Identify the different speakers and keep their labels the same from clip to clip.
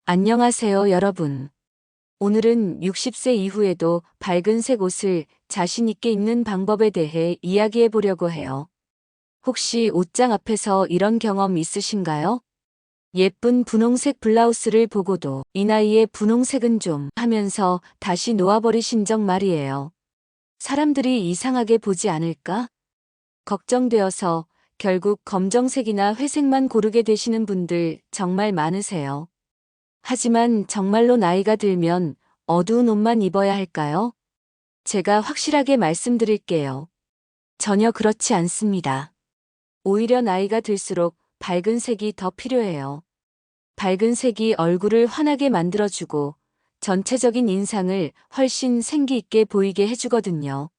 Speaker 1: 안녕하세요, 여러분. 오늘은 60세 이후에도 밝은색 옷을 자신 있게 입는 방법에 대해 이야기해 보려고 해요. 혹시 옷장 앞에서 이런 경험 있으신가요? 예쁜 분홍색 블라우스를 보고도 이 나이에 분홍색은 좀 하면서 다시 놓아버리신 적 말이에요. 사람들이 이상하게 보지 않을까? 걱정되어서 결국 검정색이나 회색만 고르게 되시는 분들 정말 많으세요. 하지만 정말로 나이가 들면 어두운 옷만 입어야 할까요? 제가 확실하게 말씀드릴게요. 전혀 그렇지 않습니다. 오히려 나이가 들수록 밝은 색이 더 필요해요. 밝은 색이 얼굴을 환하게 만들어주고 전체적인 인상을 훨씬 생기 있게 보이게 해주거든요.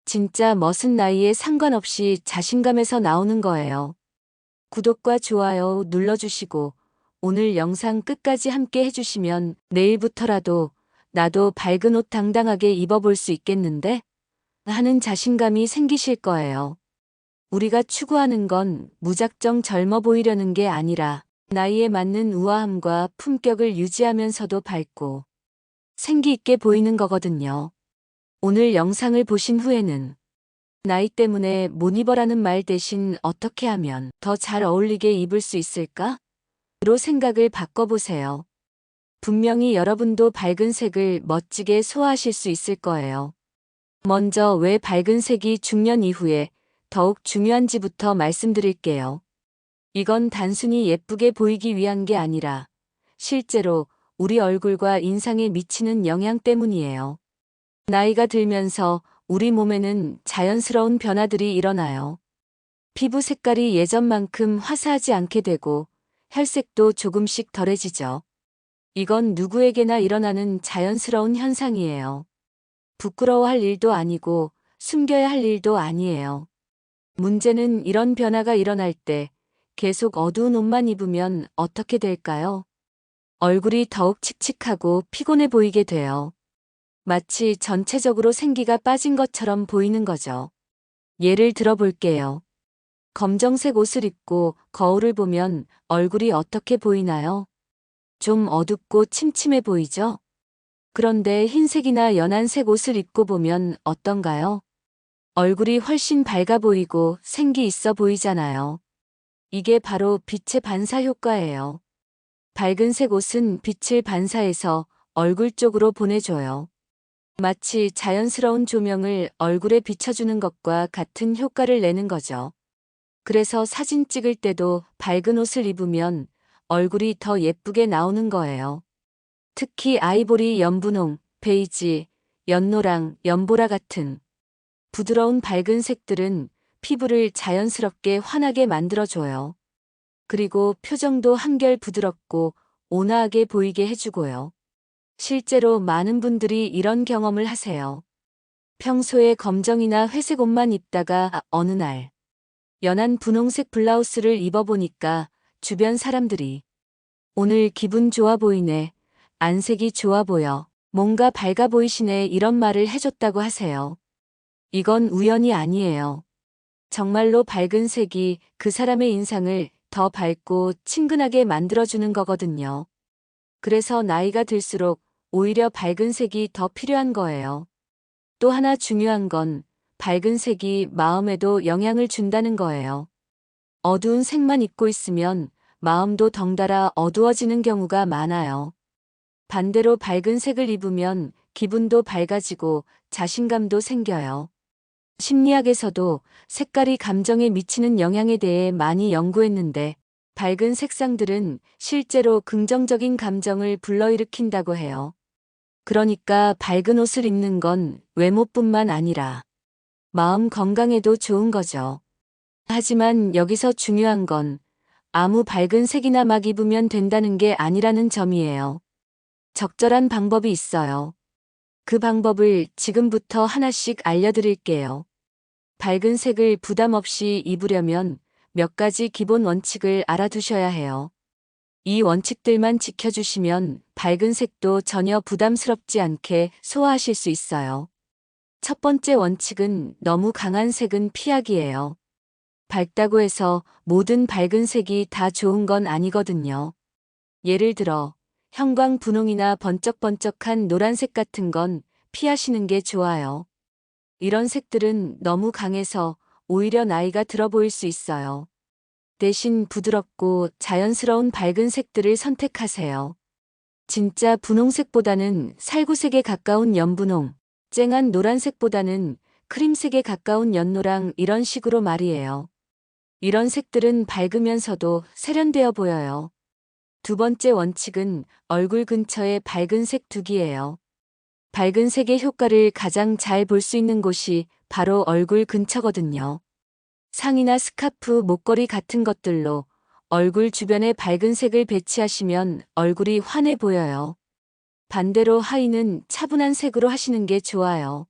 Speaker 1: 진짜 멋은 나이에 상관없이 자신감에서 나오는 거예요. 구독과 좋아요 눌러주시고 오늘 영상 끝까지 함께 해주시면 내일부터라도 나도 밝은 옷 당당하게 입어볼 수 있겠는데? 하는 자신감이 생기실 거예요. 우리가 추구하는 건 무작정 젊어 보이려는 게 아니라 나이에 맞는 우아함과 품격을 유지하면서도 밝고 생기 있게 보이는 거거든요. 오늘 영상을 보신 후에는 나이 때문에 못 입어라는 말 대신 어떻게 하면 더 잘 어울리게 입을 수 있을까? 로 생각을 바꿔보세요. 분명히 여러분도 밝은 색을 멋지게 소화하실 수 있을 거예요. 먼저 왜 밝은 색이 중년 이후에 더욱 중요한지부터 말씀드릴게요. 이건 단순히 예쁘게 보이기 위한 게 아니라 실제로 우리 얼굴과 인상에 미치는 영향 때문이에요. 나이가 들면서 우리 몸에는 자연스러운 변화들이 일어나요. 피부 색깔이 예전만큼 화사하지 않게 되고 혈색도 조금씩 덜해지죠. 이건 누구에게나 일어나는 자연스러운 현상이에요. 부끄러워할 일도 아니고 숨겨야 할 일도 아니에요. 문제는 이런 변화가 일어날 때 계속 어두운 옷만 입으면 어떻게 될까요? 얼굴이 더욱 칙칙하고 피곤해 보이게 돼요. 마치 전체적으로 생기가 빠진 것처럼 보이는 거죠. 예를 들어 볼게요. 검정색 옷을 입고 거울을 보면 얼굴이 어떻게 보이나요? 좀 어둡고 침침해 보이죠? 그런데 흰색이나 연한색 옷을 입고 보면 어떤가요? 얼굴이 훨씬 밝아 보이고 생기 있어 보이잖아요. 이게 바로 빛의 반사 효과예요. 밝은색 옷은 빛을 반사해서 얼굴 쪽으로 보내줘요. 마치 자연스러운 조명을 얼굴에 비춰주는 것과 같은 효과를 내는 거죠. 그래서 사진 찍을 때도 밝은 옷을 입으면 얼굴이 더 예쁘게 나오는 거예요. 특히 아이보리, 연분홍, 베이지, 연노랑, 연보라 같은 부드러운 밝은 색들은 피부를 자연스럽게 환하게 만들어줘요. 그리고 표정도 한결 부드럽고 온화하게 보이게 해주고요. 실제로 많은 분들이 이런 경험을 하세요. 평소에 검정이나 회색 옷만 입다가 어느 날 연한 분홍색 블라우스를 입어보니까 주변 사람들이 오늘 기분 좋아 보이네. 안색이 좋아 보여. 뭔가 밝아 보이시네. 이런 말을 해줬다고 하세요. 이건 우연이 아니에요. 정말로 밝은 색이 그 사람의 인상을 더 밝고 친근하게 만들어주는 거거든요. 그래서 나이가 들수록 오히려 밝은 색이 더 필요한 거예요. 또 하나 중요한 건 밝은 색이 마음에도 영향을 준다는 거예요. 어두운 색만 입고 있으면 마음도 덩달아 어두워지는 경우가 많아요. 반대로 밝은 색을 입으면 기분도 밝아지고 자신감도 생겨요. 심리학에서도 색깔이 감정에 미치는 영향에 대해 많이 연구했는데 밝은 색상들은 실제로 긍정적인 감정을 불러일으킨다고 해요. 그러니까 밝은 옷을 입는 건 외모뿐만 아니라 마음 건강에도 좋은 거죠. 하지만 여기서 중요한 건 아무 밝은 색이나 막 입으면 된다는 게 아니라는 점이에요. 적절한 방법이 있어요. 그 방법을 지금부터 하나씩 알려드릴게요. 밝은 색을 부담 없이 입으려면 몇 가지 기본 원칙을 알아두셔야 해요. 이 원칙들만 지켜주시면 밝은 색도 전혀 부담스럽지 않게 소화하실 수 있어요. 첫 번째 원칙은 너무 강한 색은 피하기예요. 밝다고 해서 모든 밝은 색이 다 좋은 건 아니거든요. 예를 들어 형광 분홍이나 번쩍번쩍한 노란색 같은 건 피하시는 게 좋아요. 이런 색들은 너무 강해서 오히려 나이가 들어 보일 수 있어요. 대신 부드럽고 자연스러운 밝은 색들을 선택하세요. 진짜 분홍색보다는 살구색에 가까운 연분홍, 쨍한 노란색보다는 크림색에 가까운 연노랑 이런 식으로 말이에요. 이런 색들은 밝으면서도 세련되어 보여요. 두 번째 원칙은 얼굴 근처에 밝은 색 두기예요. 밝은 색의 효과를 가장 잘 볼 수 있는 곳이 바로 얼굴 근처거든요. 상의나 스카프, 목걸이 같은 것들로 얼굴 주변에 밝은 색을 배치하시면 얼굴이 환해 보여요. 반대로 하의는 차분한 색으로 하시는 게 좋아요.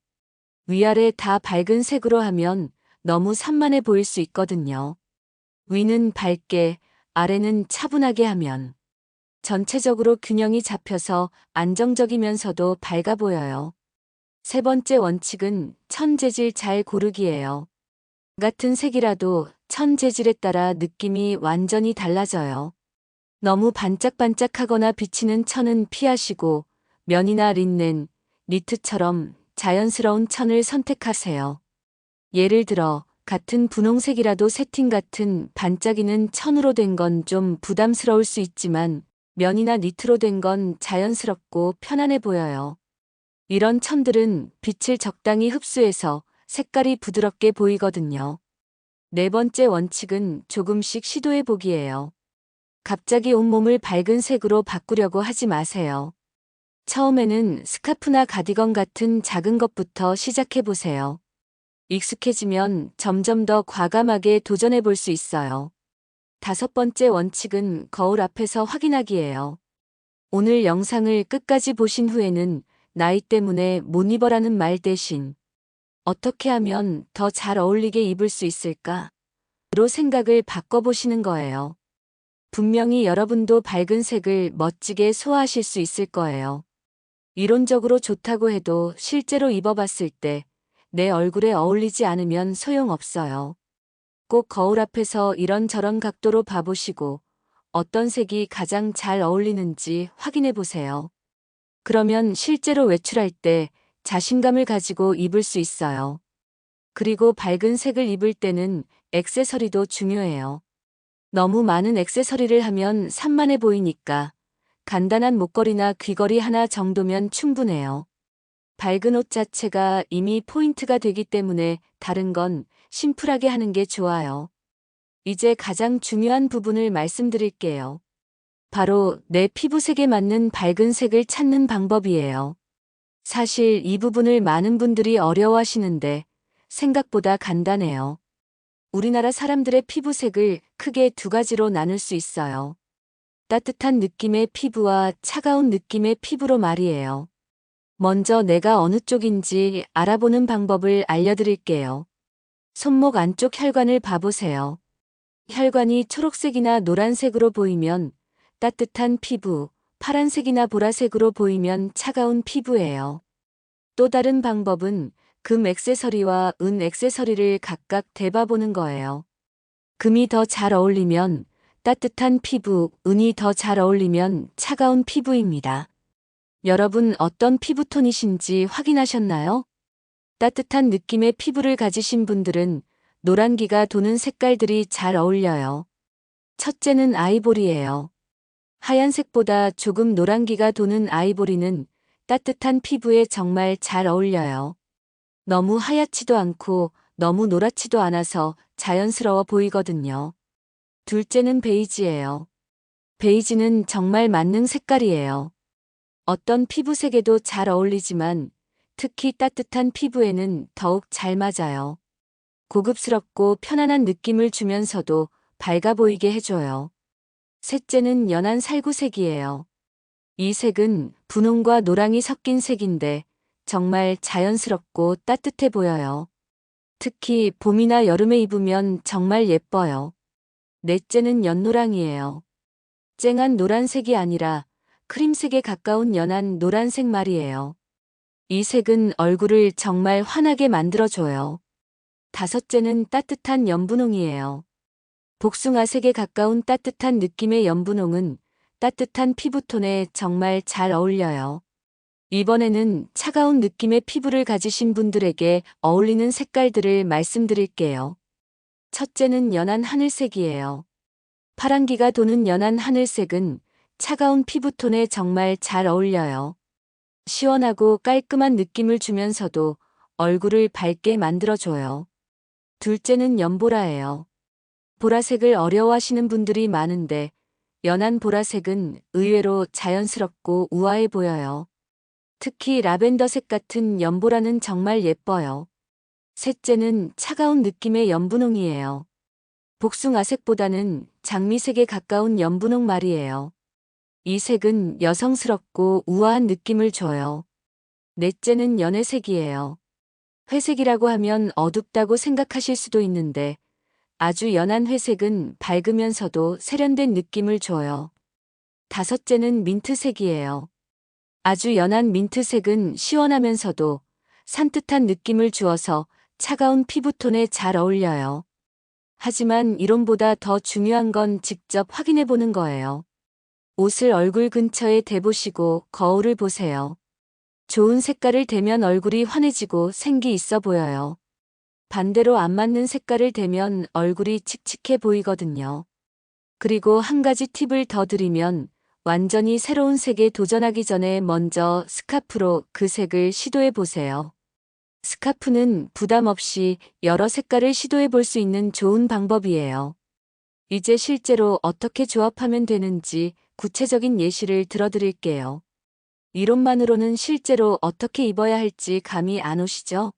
Speaker 1: 위아래 다 밝은 색으로 하면 너무 산만해 보일 수 있거든요. 위는 밝게, 아래는 차분하게 하면 전체적으로 균형이 잡혀서 안정적이면서도 밝아 보여요. 세 번째 원칙은 천 재질 잘 고르기예요. 같은 색이라도 천 재질에 따라 느낌이 완전히 달라져요. 너무 반짝반짝하거나 비치는 천은 피하시고 면이나 린넨, 니트처럼 자연스러운 천을 선택하세요. 예를 들어 같은 분홍색이라도 세팅 같은 반짝이는 천으로 된 건 좀 부담스러울 수 있지만 면이나 니트로 된 건 자연스럽고 편안해 보여요. 이런 천들은 빛을 적당히 흡수해서 색깔이 부드럽게 보이거든요. 네 번째 원칙은 조금씩 시도해 보기예요. 갑자기 온몸을 밝은 색으로 바꾸려고 하지 마세요. 처음에는 스카프나 가디건 같은 작은 것부터 시작해 보세요. 익숙해지면 점점 더 과감하게 도전해 볼 수 있어요. 다섯 번째 원칙은 거울 앞에서 확인하기예요. 오늘 영상을 끝까지 보신 후에는 나이 때문에 못 입어라는 말 대신 어떻게 하면 더 잘 어울리게 입을 수 있을까? 로 생각을 바꿔보시는 거예요. 분명히 여러분도 밝은 색을 멋지게 소화하실 수 있을 거예요. 이론적으로 좋다고 해도 실제로 입어봤을 때 내 얼굴에 어울리지 않으면 소용없어요. 꼭 거울 앞에서 이런저런 각도로 봐보시고 어떤 색이 가장 잘 어울리는지 확인해 보세요. 그러면 실제로 외출할 때 자신감을 가지고 입을 수 있어요. 그리고 밝은 색을 입을 때는 액세서리도 중요해요. 너무 많은 액세서리를 하면 산만해 보이니까 간단한 목걸이나 귀걸이 하나 정도면 충분해요. 밝은 옷 자체가 이미 포인트가 되기 때문에 다른 건 심플하게 하는 게 좋아요. 이제 가장 중요한 부분을 말씀드릴게요. 바로 내 피부색에 맞는 밝은 색을 찾는 방법이에요. 사실 이 부분을 많은 분들이 어려워하시는데 생각보다 간단해요. 우리나라 사람들의 피부색을 크게 두 가지로 나눌 수 있어요. 따뜻한 느낌의 피부와 차가운 느낌의 피부로 말이에요. 먼저 내가 어느 쪽인지 알아보는 방법을 알려드릴게요. 손목 안쪽 혈관을 봐보세요. 혈관이 초록색이나 노란색으로 보이면 따뜻한 피부, 파란색이나 보라색으로 보이면 차가운 피부예요. 또 다른 방법은 금 액세서리와 은 액세서리를 각각 대봐보는 거예요. 금이 더 잘 어울리면 따뜻한 피부, 은이 더 잘 어울리면 차가운 피부입니다. 여러분 어떤 피부톤이신지 확인하셨나요? 따뜻한 느낌의 피부를 가지신 분들은 노란기가 도는 색깔들이 잘 어울려요. 첫째는 아이보리예요. 하얀색보다 조금 노란기가 도는 아이보리는 따뜻한 피부에 정말 잘 어울려요. 너무 하얗지도 않고 너무 노랗지도 않아서 자연스러워 보이거든요. 둘째는 베이지예요. 베이지는 정말 만능 색깔이에요. 어떤 피부색에도 잘 어울리지만 특히 따뜻한 피부에는 더욱 잘 맞아요. 고급스럽고 편안한 느낌을 주면서도 밝아 보이게 해줘요. 셋째는 연한 살구색이에요. 이 색은 분홍과 노랑이 섞인 색인데 정말 자연스럽고 따뜻해 보여요. 특히 봄이나 여름에 입으면 정말 예뻐요. 넷째는 연노랑이에요. 쨍한 노란색이 아니라 크림색에 가까운 연한 노란색 말이에요. 이 색은 얼굴을 정말 환하게 만들어줘요. 다섯째는 따뜻한 연분홍이에요. 복숭아색에 가까운 따뜻한 느낌의 연분홍은 따뜻한 피부톤에 정말 잘 어울려요. 이번에는 차가운 느낌의 피부를 가지신 분들에게 어울리는 색깔들을 말씀드릴게요. 첫째는 연한 하늘색이에요. 파란기가 도는 연한 하늘색은 차가운 피부톤에 정말 잘 어울려요. 시원하고 깔끔한 느낌을 주면서도 얼굴을 밝게 만들어줘요. 둘째는 연보라예요. 보라색을 어려워하시는 분들이 많은데 연한 보라색은 의외로 자연스럽고 우아해 보여요. 특히 라벤더색 같은 연보라는 정말 예뻐요. 셋째는 차가운 느낌의 연분홍이에요. 복숭아색보다는 장미색에 가까운 연분홍 말이에요. 이 색은 여성스럽고 우아한 느낌을 줘요. 넷째는 연회색이에요. 회색이라고 하면 어둡다고 생각하실 수도 있는데 아주 연한 회색은 밝으면서도 세련된 느낌을 줘요. 다섯째는 민트색이에요. 아주 연한 민트색은 시원하면서도 산뜻한 느낌을 주어서 차가운 피부톤에 잘 어울려요. 하지만 이론보다 더 중요한 건 직접 확인해 보는 거예요. 옷을 얼굴 근처에 대보시고 거울을 보세요. 좋은 색깔을 대면 얼굴이 환해지고 생기 있어 보여요. 반대로 안 맞는 색깔을 대면 얼굴이 칙칙해 보이거든요. 그리고 한 가지 팁을 더 드리면 완전히 새로운 색에 도전하기 전에 먼저 스카프로 그 색을 시도해 보세요. 스카프는 부담 없이 여러 색깔을 시도해 볼 수 있는 좋은 방법이에요. 이제 실제로 어떻게 조합하면 되는지 구체적인 예시를 들어드릴게요. 이론만으로는 실제로 어떻게 입어야 할지 감이 안 오시죠?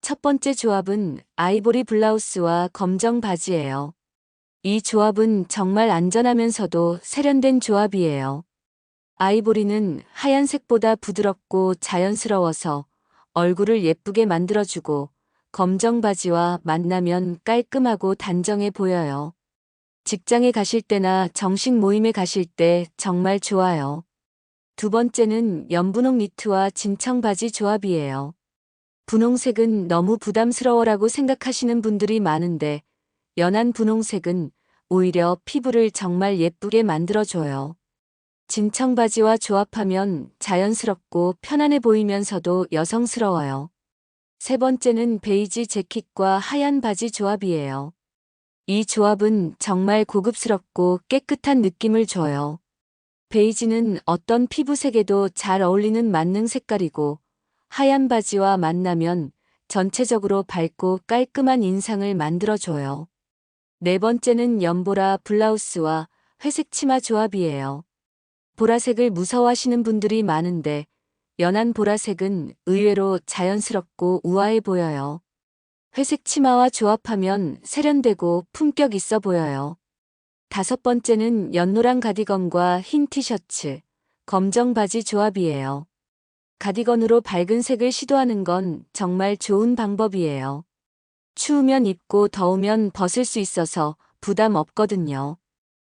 Speaker 1: 첫 번째 조합은 아이보리 블라우스와 검정 바지예요. 이 조합은 정말 안전하면서도 세련된 조합이에요. 아이보리는 하얀색보다 부드럽고 자연스러워서 얼굴을 예쁘게 만들어주고 검정 바지와 만나면 깔끔하고 단정해 보여요. 직장에 가실 때나 정식 모임에 가실 때 정말 좋아요. 두 번째는 연분홍 니트와 진청 바지 조합이에요. 분홍색은 너무 부담스러워라고 생각하시는 분들이 많은데 연한 분홍색은 오히려 피부를 정말 예쁘게 만들어줘요. 진청 바지와 조합하면 자연스럽고 편안해 보이면서도 여성스러워요. 세 번째는 베이지 재킷과 하얀 바지 조합이에요. 이 조합은 정말 고급스럽고 깨끗한 느낌을 줘요. 베이지는 어떤 피부색에도 잘 어울리는 만능 색깔이고 하얀 바지와 만나면 전체적으로 밝고 깔끔한 인상을 만들어줘요. 네 번째는 연보라 블라우스와 회색 치마 조합이에요. 보라색을 무서워하시는 분들이 많은데 연한 보라색은 의외로 자연스럽고 우아해 보여요. 회색 치마와 조합하면 세련되고 품격 있어 보여요. 다섯 번째는 연노랑 가디건과 흰 티셔츠, 검정 바지 조합이에요. 가디건으로 밝은 색을 시도하는 건 정말 좋은 방법이에요. 추우면 입고 더우면 벗을 수 있어서 부담 없거든요.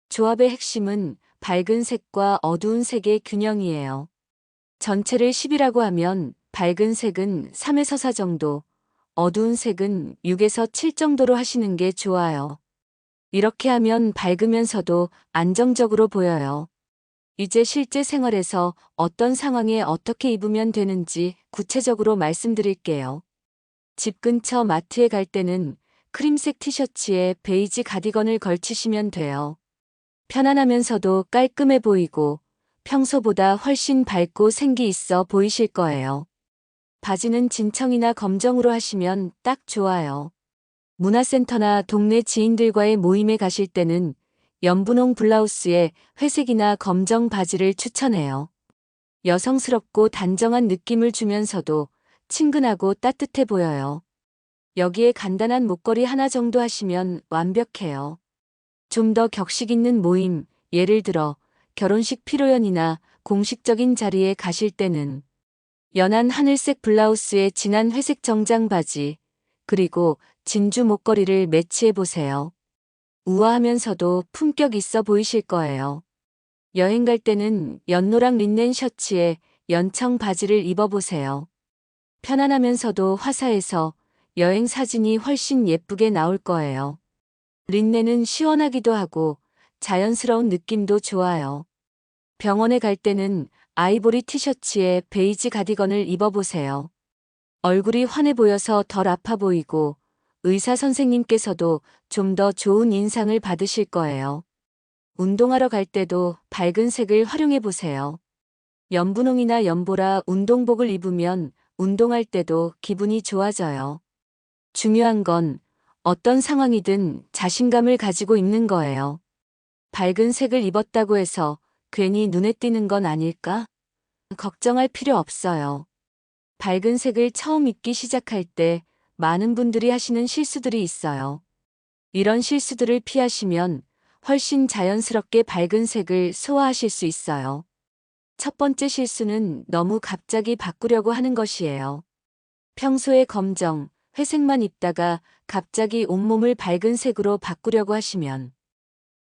Speaker 1: 조합의 핵심은 밝은 색과 어두운 색의 균형이에요. 전체를 10이라고 하면 밝은 색은 3에서 4 정도, 어두운 색은 6에서 7 정도로 하시는 게 좋아요. 이렇게 하면 밝으면서도 안정적으로 보여요. 이제 실제 생활에서 어떤 상황에 어떻게 입으면 되는지 구체적으로 말씀드릴게요. 집 근처 마트에 갈 때는 크림색 티셔츠에 베이지 가디건을 걸치시면 돼요. 편안하면서도 깔끔해 보이고 평소보다 훨씬 밝고 생기 있어 보이실 거예요. 바지는 진청이나 검정으로 하시면 딱 좋아요. 문화센터나 동네 지인들과의 모임에 가실 때는 연분홍 블라우스에 회색이나 검정 바지를 추천해요. 여성스럽고 단정한 느낌을 주면서도 친근하고 따뜻해 보여요. 여기에 간단한 목걸이 하나 정도 하시면 완벽해요. 좀 더 격식 있는 모임, 예를 들어 결혼식 피로연이나 공식적인 자리에 가실 때는 연한 하늘색 블라우스에 진한 회색 정장 바지, 그리고 진주 목걸이를 매치해 보세요. 우아하면서도 품격 있어 보이실 거예요. 여행 갈 때는 연노랑 린넨 셔츠에 연청 바지를 입어보세요. 편안하면서도 화사해서 여행 사진이 훨씬 예쁘게 나올 거예요. 린넨은 시원하기도 하고 자연스러운 느낌도 좋아요. 병원에 갈 때는 아이보리 티셔츠에 베이지 가디건을 입어보세요. 얼굴이 환해 보여서 덜 아파 보이고 의사 선생님께서도 좀 더 좋은 인상을 받으실 거예요. 운동하러 갈 때도 밝은 색을 활용해 보세요. 연분홍이나 연보라 운동복을 입으면 운동할 때도 기분이 좋아져요. 중요한 건 어떤 상황이든 자신감을 가지고 입는 거예요. 밝은 색을 입었다고 해서 괜히 눈에 띄는 건 아닐까? 걱정할 필요 없어요. 밝은 색을 처음 입기 시작할 때 많은 분들이 하시는 실수들이 있어요. 이런 실수들을 피하시면 훨씬 자연스럽게 밝은 색을 소화하실 수 있어요. 첫 번째 실수는 너무 갑자기 바꾸려고 하는 것이에요. 평소에 검정, 회색만 입다가 갑자기 온몸을 밝은 색으로 바꾸려고 하시면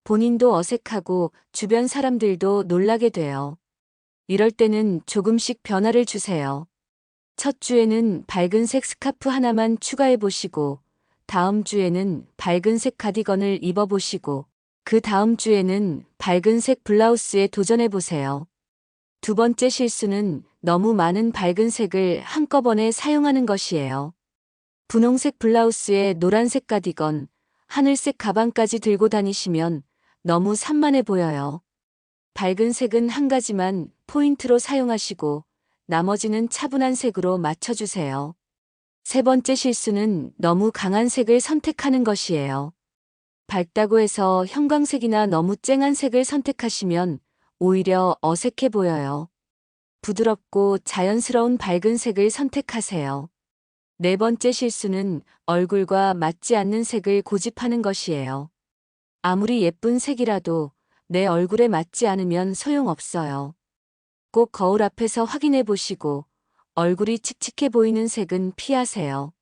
Speaker 1: 본인도 어색하고 주변 사람들도 놀라게 돼요. 이럴 때는 조금씩 변화를 주세요. 첫 주에는 밝은색 스카프 하나만 추가해 보시고, 다음 주에는 밝은색 가디건을 입어 보시고, 그 다음 주에는 밝은색 블라우스에 도전해 보세요. 두 번째 실수는 너무 많은 밝은색을 한꺼번에 사용하는 것이에요. 분홍색 블라우스에 노란색 가디건, 하늘색 가방까지 들고 다니시면 너무 산만해 보여요. 밝은색은 한 가지만 포인트로 사용하시고 나머지는 차분한 색으로 맞춰주세요. 세 번째 실수는 너무 강한 색을 선택하는 것이에요. 밝다고 해서 형광색이나 너무 쨍한 색을 선택하시면 오히려 어색해 보여요. 부드럽고 자연스러운 밝은 색을 선택하세요. 네 번째 실수는 얼굴과 맞지 않는 색을 고집하는 것이에요. 아무리 예쁜 색이라도 내 얼굴에 맞지 않으면 소용없어요. 꼭 거울 앞에서 확인해 보시고 얼굴이 칙칙해 보이는 색은 피하세요.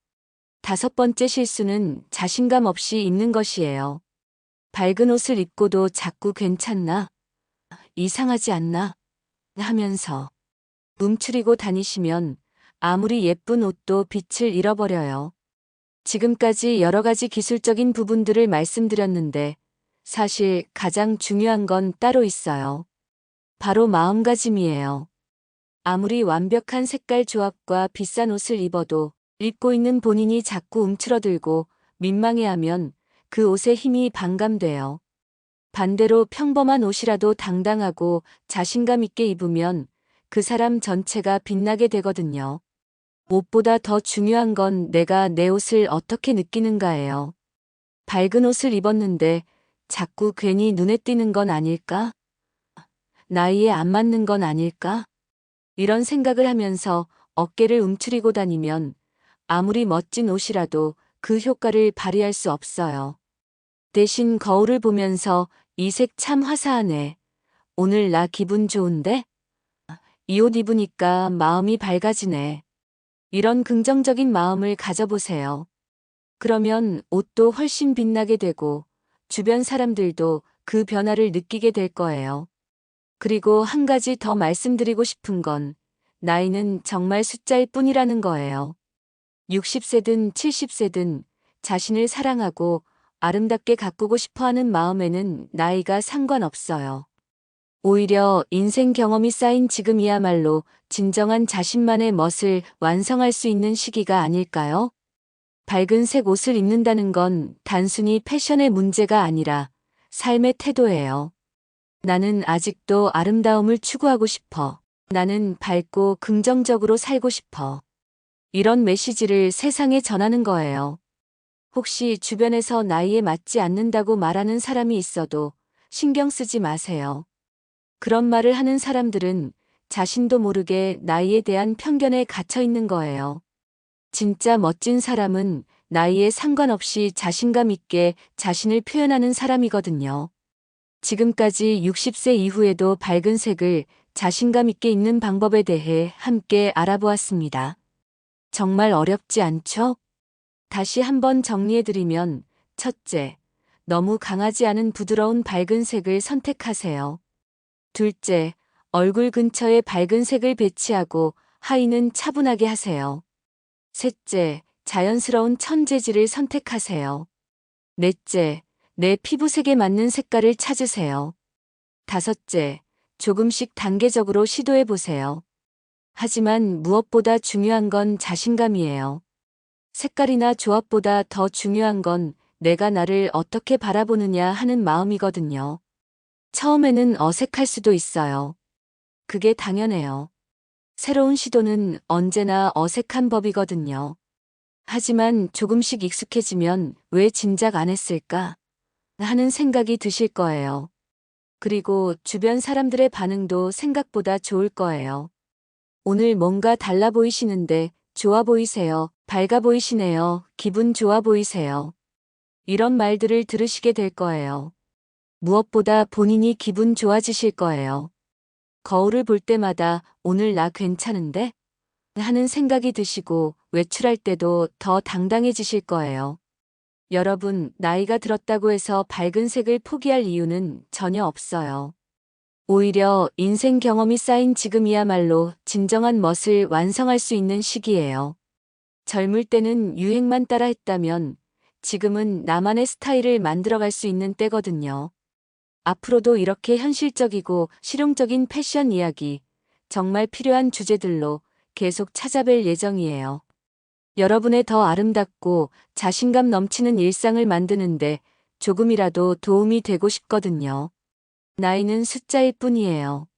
Speaker 1: 다섯 번째 실수는 자신감 없이 입는 것이에요. 밝은 옷을 입고도 자꾸 괜찮나? 이상하지 않나? 하면서 움츠리고 다니시면 아무리 예쁜 옷도 빛을 잃어버려요. 지금까지 여러 가지 기술적인 부분들을 말씀드렸는데 사실 가장 중요한 건 따로 있어요. 바로 마음가짐이에요. 아무리 완벽한 색깔 조합과 비싼 옷을 입어도 입고 있는 본인이 자꾸 움츠러들고 민망해하면 그 옷의 힘이 반감돼요. 반대로 평범한 옷이라도 당당하고 자신감 있게 입으면 그 사람 전체가 빛나게 되거든요. 옷보다 더 중요한 건 내가 내 옷을 어떻게 느끼는가예요. 밝은 옷을 입었는데 자꾸 괜히 눈에 띄는 건 아닐까? 나이에 안 맞는 건 아닐까? 이런 생각을 하면서 어깨를 움츠리고 다니면 아무리 멋진 옷이라도 그 효과를 발휘할 수 없어요. 대신 거울을 보면서 이 색 참 화사하네. 오늘 나 기분 좋은데? 이 옷 입으니까 마음이 밝아지네. 이런 긍정적인 마음을 가져보세요. 그러면 옷도 훨씬 빛나게 되고 주변 사람들도 그 변화를 느끼게 될 거예요. 그리고 한 가지 더 말씀드리고 싶은 건 나이는 정말 숫자일 뿐이라는 거예요. 60세든 70세든 자신을 사랑하고 아름답게 가꾸고 싶어 하는 마음에는 나이가 상관없어요. 오히려 인생 경험이 쌓인 지금이야말로 진정한 자신만의 멋을 완성할 수 있는 시기가 아닐까요? 밝은색 옷을 입는다는 건 단순히 패션의 문제가 아니라 삶의 태도예요. 나는 아직도 아름다움을 추구하고 싶어. 나는 밝고 긍정적으로 살고 싶어. 이런 메시지를 세상에 전하는 거예요. 혹시 주변에서 나이에 맞지 않는다고 말하는 사람이 있어도 신경 쓰지 마세요. 그런 말을 하는 사람들은 자신도 모르게 나이에 대한 편견에 갇혀 있는 거예요. 진짜 멋진 사람은 나이에 상관없이 자신감 있게 자신을 표현하는 사람이거든요. 지금까지 60세 이후에도 밝은 색을 자신감 있게 입는 방법에 대해 함께 알아보았습니다. 정말 어렵지 않죠? 다시 한번 정리해드리면, 첫째, 너무 강하지 않은 부드러운 밝은 색을 선택하세요. 둘째, 얼굴 근처에 밝은 색을 배치하고 하의는 차분하게 하세요. 셋째, 자연스러운 천 재질을 선택하세요. 넷째, 내 피부색에 맞는 색깔을 찾으세요. 다섯째, 조금씩 단계적으로 시도해 보세요. 하지만 무엇보다 중요한 건 자신감이에요. 색깔이나 조합보다 더 중요한 건 내가 나를 어떻게 바라보느냐 하는 마음이거든요. 처음에는 어색할 수도 있어요. 그게 당연해요. 새로운 시도는 언제나 어색한 법이거든요. 하지만 조금씩 익숙해지면 왜 진작 안 했을까 하는 생각이 드실 거예요. 그리고 주변 사람들의 반응도 생각보다 좋을 거예요. 오늘 뭔가 달라 보이시는데 좋아 보이세요. 밝아 보이시네요. 기분 좋아 보이세요. 이런 말들을 들으시게 될 거예요. 무엇보다 본인이 기분 좋아지실 거예요. 거울을 볼 때마다 오늘 나 괜찮은데? 하는 생각이 드시고 외출할 때도 더 당당해지실 거예요. 여러분, 나이가 들었다고 해서 밝은 색을 포기할 이유는 전혀 없어요. 오히려 인생 경험이 쌓인 지금이야말로 진정한 멋을 완성할 수 있는 시기예요. 젊을 때는 유행만 따라 했다면 지금은 나만의 스타일을 만들어갈 수 있는 때거든요. 앞으로도 이렇게 현실적이고 실용적인 패션 이야기, 정말 필요한 주제들로 계속 찾아뵐 예정이에요. 여러분의 더 아름답고 자신감 넘치는 일상을 만드는데 조금이라도 도움이 되고 싶거든요. 나이는 숫자일 뿐이에요.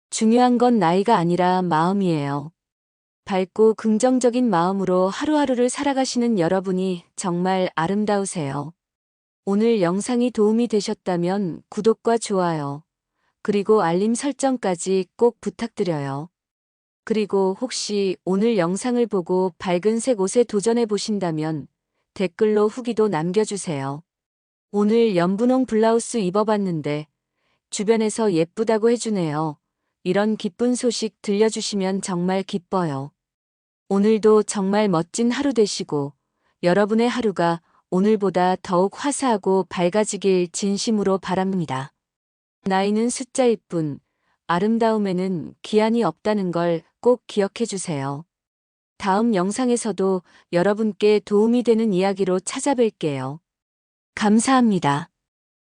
Speaker 1: 중요한 건 나이가 아니라 마음이에요. 밝고 긍정적인 마음으로 하루하루를 살아가시는 여러분이 정말 아름다우세요. 오늘 영상이 도움이 되셨다면 구독과 좋아요, 그리고 알림 설정까지 꼭 부탁드려요. 그리고 혹시 오늘 영상을 보고 밝은 색 옷에 도전해 보신다면 댓글로 후기도 남겨주세요. 오늘 연분홍 블라우스 입어봤는데 주변에서 예쁘다고 해주네요. 이런 기쁜 소식 들려주시면 정말 기뻐요. 오늘도 정말 멋진 하루 되시고 여러분의 하루가 오늘보다 더욱 화사하고 밝아지길 진심으로 바랍니다. 나이는 숫자일 뿐 아름다움에는 기한이 없다는 걸 꼭 기억해 주세요. 다음 영상에서도 여러분께 도움이 되는 이야기로 찾아뵐게요. 감사합니다.